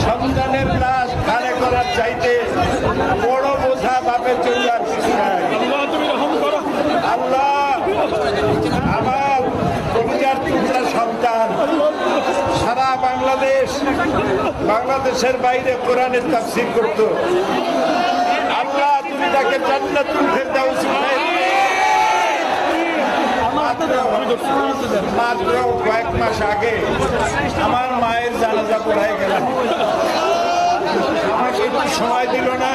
সন্তানের লাশ ধারে করার চাইতে বড় বোঝা বাপের জন্য আর কিছু নাই। আল্লাহ আমার কলিজার টুকরা সন্তান সারা বাংলাদেশের বাইরে কোরআনের তাফসীর করত। আল্লাহ তুমি তাকে জান্নাতুল ফেরদাউস মাত্র কয়েক মাস আগে আমার মায়ের জানাজা পড়ায় গেলাম। আমাকে একটু সময় দিল না।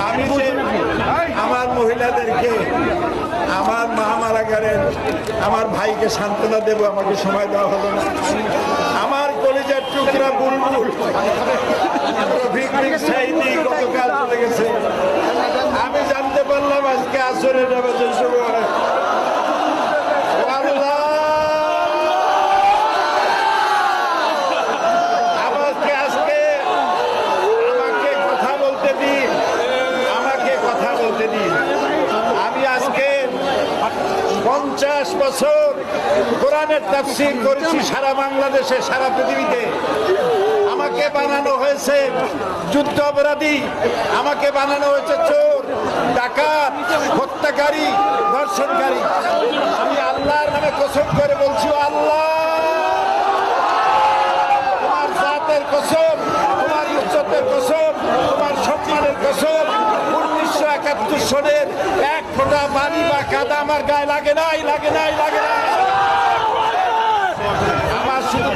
আমি যে আমার মহিলাদেরকে আমার মা মারা গেলেন, আমার ভাইকে সান্ত্বনা দেব, আমাকে সময় দেওয়া হলো না। আমার কলিজার টুকরা বুলবুল গতকাল চলে গেছে। আমি জানতে পারলাম আজকে আসরের নামাজের সময়। আমি আজকে 50 বছর কোরআনের তাফসীর করেছি সারা বাংলাদেশে, সারা পৃথিবীতে। আমাকে বানানো হয়েছে যুদ্ধ অপরাধী, আমাকে বানানো হয়েছে চোর, ডাকাত, হত্যাকারী, ধর্ষণকারী। আমি আল্লাহর নামে কসম করে বলছি, আল্লাহ তোমার জাতের কসম, তোমার ইজ্জতের কসম, তোমার সম্মানের কসম, 1971 সনের এক ফোঁটা পানি বা কাদা আমার গায়ে লাগে নাই। আমার শুধু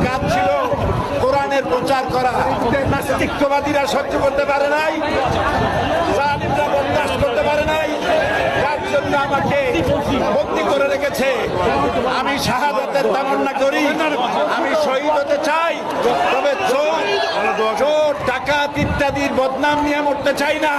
কাজ ছিল কোরআনের প্রচার করা। নাস্তিকবাদীরা সহ্য করতে পারে নাই, জালিমরা বরদাস্ত করতে পারে নাই, যার জন্য আমাকে বন্দী করে রেখেছে। আমি শাহাদাতের তামান্না করি, আমি শহীদ হতে চাই, তবে চোর, ডাকাত ইত্যাদির বদনাম নিয়ে মরতে চাই না।